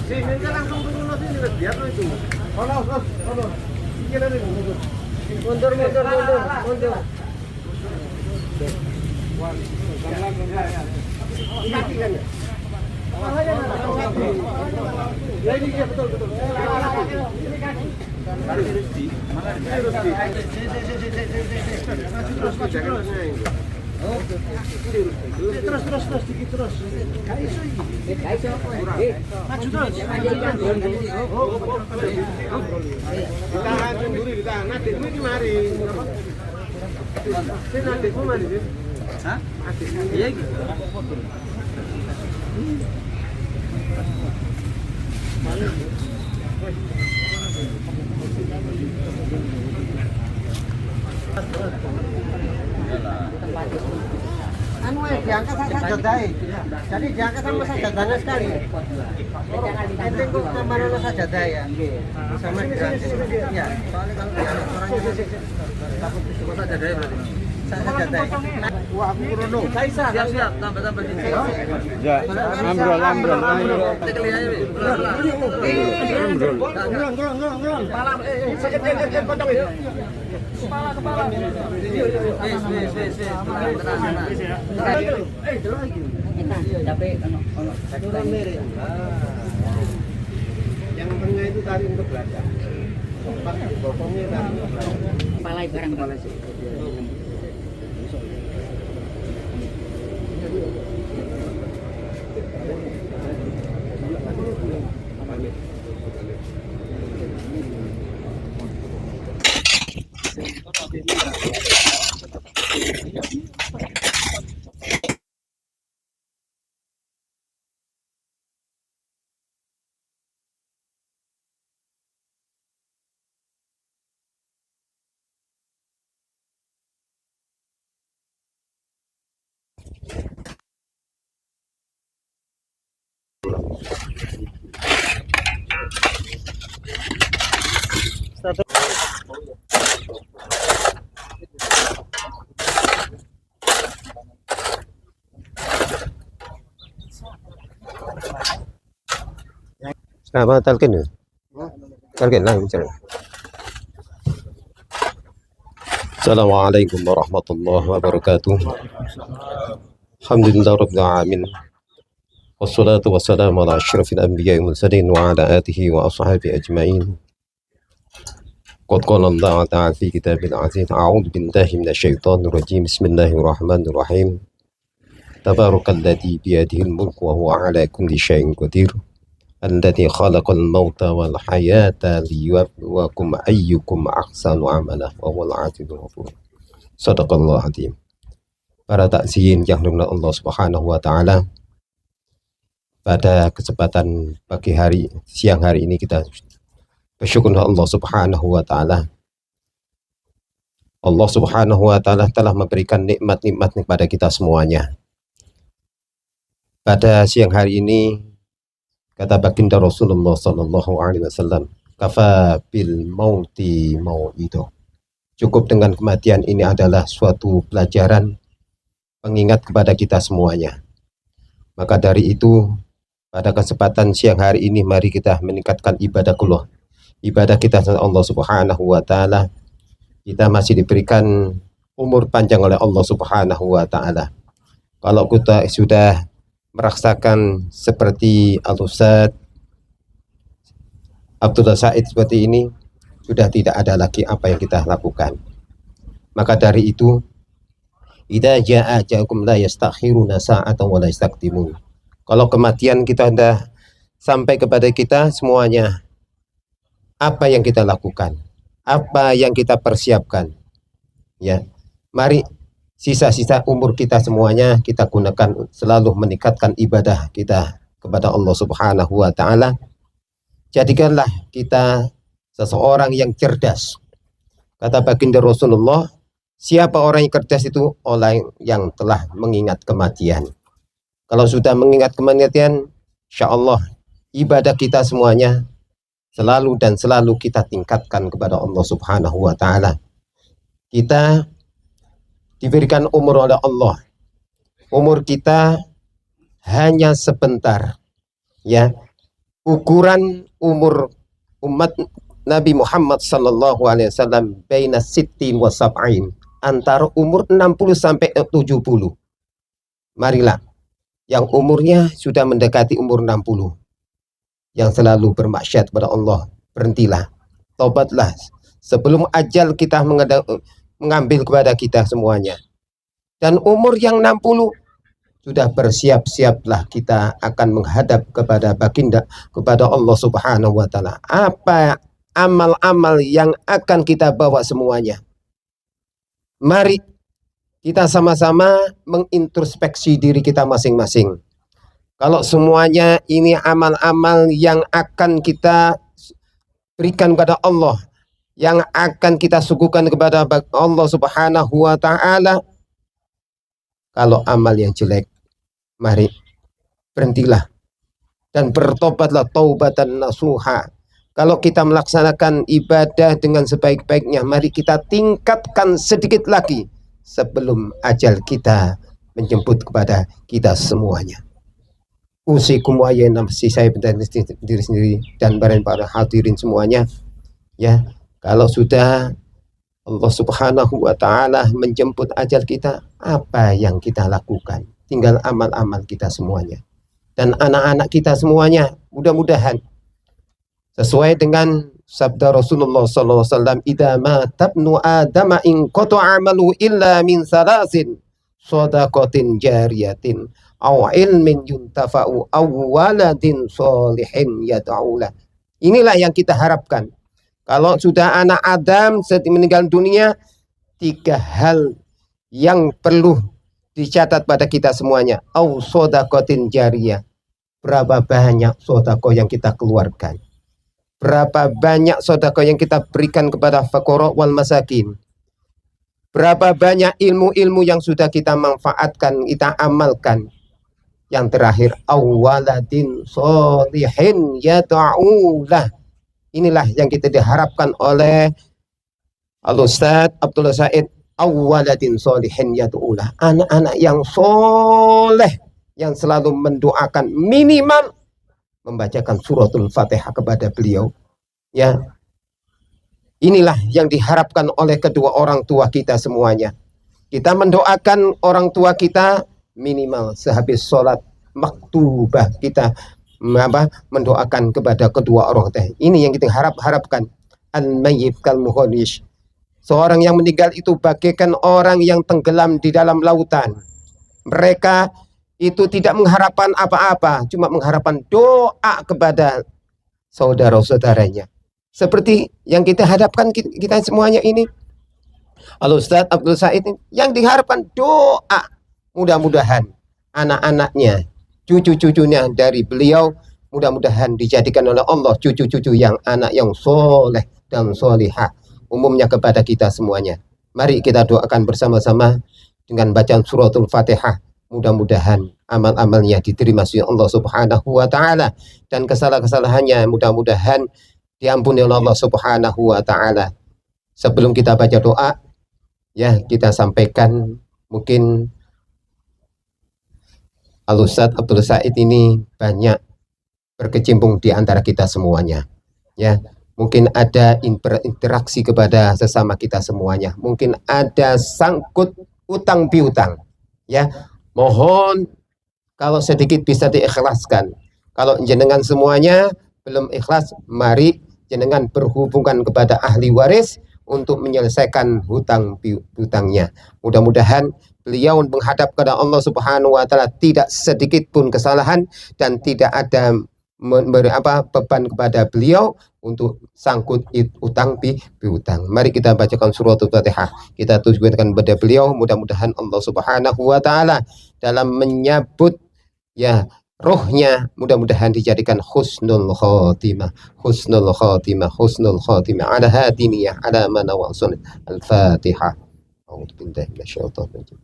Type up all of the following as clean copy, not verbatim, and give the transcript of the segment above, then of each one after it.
Sini langsung turun sini biar lo itu. Mundur. Mati kan ya? Ya ini dia betul. Terus dikit terus. Maju terus. Ditahan sendiri ditahan. Adikmu ini mari. Sini adikmu mari. Hah? Adikmu. Iya gitu. Anu diangkat sajadahnya. Jadi diangkat sama sajadahnya sekali. Ente kok nambah sajadah ya? Sama diangkat. Ya, soalnya kalau diangkat orangnya takut disebut sajadahnya berarti. Sajadahnya. Wah, aku kurono. Siap, tambah sini. Ya, ambrol. Ambrol. Pala, sakit potong itu. Kepala. Wis. Yang tengah itu tadi untuk belajar. Pas bokongnya tadi untuk belajar. Kepala barang. Apa talqin ya? Talqin lah bicara. Assalamualaikum warahmatullahi wabarakatuh. Alhamdulillah rabbil alamin. Wassalatu wassalamu ala asyrafil anbiya'i wal mursalin wa ala alihi wa ashabihi ajma'in. Qad qala Allah ta'ala fi kitabil aziz, a'udzu billahi minasyaitonir rajim. Bismillahirrahmanirrahim. Tabarakalladzi biyadihil mulku wa huwa ala kulli syai'in qadir. Alladzi khalaqal mauta wal hayata liyabluwakum ayyukum ahsanu amala wa huwal azizul ghafur. Shadaqallahu azim. Para takziin yang dirahmati Allah Subhanahu wa taala, pada kesempatan pagi hari, siang hari ini kita bersyukur Allah Subhanahu wa taala. Allah Subhanahu wa taala telah memberikan nikmat-nikmat kepada kita semuanya. Pada siang hari ini, kata baginda Rasulullah sallallahu alaihi wasallam, kafa bil mauti mau'ido. Cukup dengan kematian ini adalah suatu pelajaran pengingat kepada kita semuanya. Maka dari itu, pada kesempatan siang hari ini mari kita meningkatkan ibadah kita kepada Allah Subhanahu wa taala. Kita masih diberikan umur panjang oleh Allah Subhanahu wa taala. Kalau kita sudah merasakan seperti Al-Ustaz Abdullah Said seperti ini, sudah tidak ada lagi apa yang kita lakukan. Maka dari itu, idza jaa ajalukum la yastakhiruna sa'atan wa la yastaqdimun. Kalau kematian kita sudah sampai kepada kita semuanya, apa yang kita lakukan? Apa yang kita persiapkan? Ya, mari sisa-sisa umur kita semuanya kita gunakan selalu meningkatkan ibadah kita kepada Allah Subhanahu wa taala. Jadikanlah kita seseorang yang cerdas. Kata baginda Rasulullah, siapa orang yang cerdas itu? Orang yang telah mengingat kematian. Kalau sudah mengingat kematian, insya Allah ibadah kita semuanya selalu dan selalu kita tingkatkan kepada Allah Subhanahu wa taala. Kita diberikan umur oleh Allah. Umur kita hanya sebentar. Ya. Ukuran umur umat Nabi Muhammad sallallahu alaihi wasallam baina sittin wa sab'in, antara umur 60 sampai 70. Marilah yang umurnya sudah mendekati umur 60, yang selalu bermaksiat kepada Allah, berhentilah, tobatlah sebelum ajal kita mengambil kepada kita semuanya. Dan umur yang 60 sudah bersiap-siaplah kita akan menghadap kepada baginda, kepada Allah Subhanahu wa taala. Apa amal-amal yang akan kita bawa semuanya? Mari kita sama-sama mengintrospeksi diri kita masing-masing. Kalau semuanya ini amal-amal yang akan kita berikan kepada Allah, yang akan kita suguhkan kepada Allah Subhanahu wa taala. Kalau amal yang jelek, mari berhentilah dan bertobatlah taubatan nasuha. Kalau kita melaksanakan ibadah dengan sebaik-baiknya, mari kita tingkatkan sedikit lagi sebelum ajal kita menjemput kepada kita semuanya. Usikum wa ya nafsi, saya diri sendiri dan barang para hadirin semuanya, ya. Kalau sudah Allah Subhanahu wa taala menjemput ajal kita, apa yang kita lakukan? Tinggal amal-amal kita semuanya. Dan anak-anak kita semuanya, mudah-mudahan sesuai dengan sabda Rasulullah sallallahu alaihi wasallam, "Idza mata ibnu Adam in qata'a 'amalu illa min salasin, shadaqatin jariyatin, aw ilmin yuntafa'u, aw waladin sholihin yad'ulah." Inilah yang kita harapkan. Kalau sudah anak Adam meninggal dunia, 3 hal yang perlu dicatat pada kita semuanya. Au sodakotin jariyah. Berapa banyak sodako yang kita keluarkan? Berapa banyak sodako yang kita berikan kepada fakoro wal masakin? Berapa banyak ilmu-ilmu yang sudah kita manfaatkan, kita amalkan? Yang terakhir, awaladin solihin yad'ulah. inilah yang kita diharapkan oleh Al-Ustaz Abdullah Said, awwaladin solihin yad'ulah, anak-anak yang soleh yang selalu mendoakan, minimal membacakan suratul Fatihah kepada beliau. Ya, inilah yang diharapkan oleh kedua orang tua kita semuanya. Kita mendoakan orang tua kita minimal sehabis sholat maktubah kita mendoakan kepada kedua orang tua. Ini yang kita harapkan. Al-mayyit kal muhonish. Seorang yang meninggal itu bagaikan orang yang tenggelam di dalam lautan. Mereka itu tidak mengharapkan apa-apa, cuma mengharapkan doa kepada saudara-saudaranya. Seperti yang kita hadapkan kita semuanya ini. Al-Ustaz Abdul Said yang diharapkan doa, mudah-mudahan anak-anaknya, cucu-cucunya dari beliau mudah-mudahan dijadikan oleh Allah cucu-cucu yang anak yang soleh dan solihah umumnya kepada kita semuanya. Mari kita doakan bersama-sama dengan bacaan suratul Fatihah. Mudah-mudahan amal-amalnya diterima oleh Allah Subhanahu wa taala dan kesalahan-kesalahannya mudah-mudahan diampuni oleh Allah Subhanahu wa taala. Sebelum kita baca doa, ya kita sampaikan mungkin Al-Ustaz Abdul Said ini banyak berkecimpung di antara kita semuanya. Ya, mungkin ada interaksi kepada sesama kita semuanya. Mungkin ada sangkut utang piutang. Ya, mohon kalau sedikit bisa diikhlaskan. Kalau jenengan semuanya belum ikhlas, mari jenengan berhubungan kepada ahli waris untuk menyelesaikan hutang piutangnya. Mudah-mudahan beliau menghadap kepada Allah Subhanahu wa taala tidak sedikit pun kesalahan dan tidak ada beban kepada beliau untuk sangkut utang piutang. Mari kita bacakan suratul Fatihah. Kita tujukan kepada beliau, mudah-mudahan Allah Subhanahu wa taala dalam menyambut ya rohnya mudah-mudahan dijadikan husnul khatimah, husnul khatimah, husnul khatimah ala hadiniyah ala mana wa sunnah. Al-Fatihah. A'udzu billahi minasyaitonir rajim.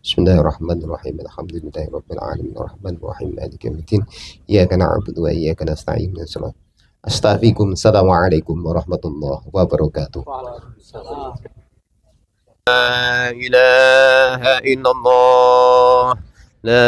Bismillahirrahmanirrahim. Alhamdulillahirabbil alamin arrahmanir rahim maliki yaumiddin. Iyyaka na'budu wa iyyaka nasta'in. Assalamualaikum warahmatullahi wabarakatuh. La ilaha illallah. La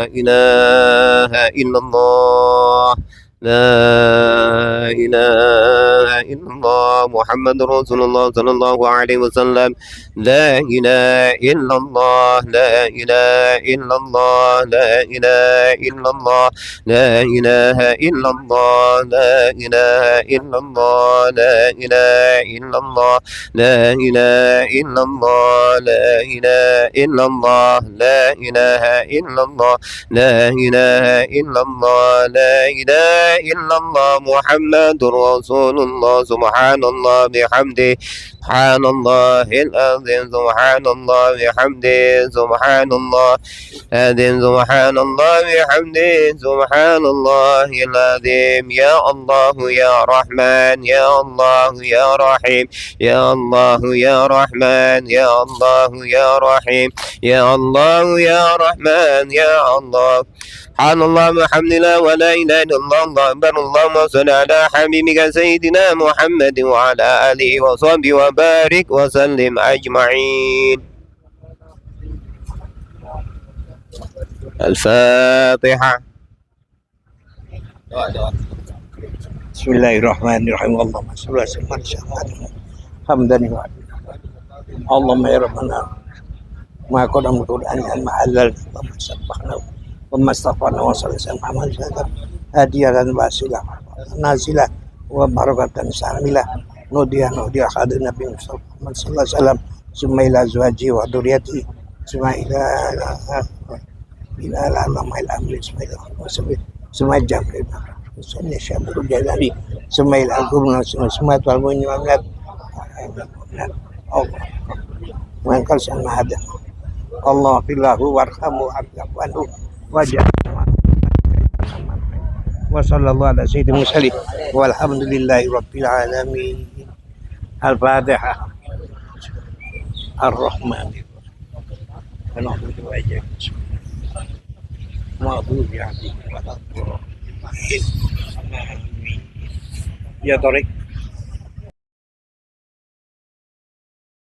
ilaha illallah. La ilaha illallah Muhammadur Rasulullah sallallahu alaihi wasallam. La ilaha illallah. La ilaha illallah. La ilaha illallah. La ilaha illallah. La ilaha illallah. La ilaha illallah. La ilaha illallah. La ilaha illallah. La ilaha illallah. La ilaha illallah. La ilaha illallah Muhammadur Rasulullah subhanallah bihamdi subhanallahil azim subhanallah bihamdi subhanallah azim subhanallah bihamdi subhanallahil azim. Ya Allah ya Rahman ya Allah ya Rahim ya Allah ya Rahman ya Allah ya Rahim ya Allah ya Rahman ya Allah. Subhanallah walhamdulillah wa la ilaha illallah Allahu akbar. Allahumma shalli ala habibika sayyidina Muhammad wa ala alihi wa sahbihi wa barik wa sallim ajma'in. Al-Fatihah. Bismillahirrahmanirrahim. Allahumma shalli ala sayyidina hamdan wa Allahumma ya rabbana ma qadam qur'an ma'allal Allahumma sabbahna ومستغفرنا وصلى محمد هدية باسلة نازلة وبركة شاملة نودي خادم النبي محمد صلى الله عليه وسلم ثم إلى أزواجه وذريته ثم إلى العلماء الأمر ثم الجمع ثم الشاب الجلالي ثم إلى القرون ثم الطالبين والملك وإن كان سمع هذا الله في الله وارحمه وعفو wajah wa sallallahu ala sayyidina Muhammad walhamdulillahi rabbil alamin. Al-Fatihah. Ar-Rahman Ar-Rahim Ya Torik.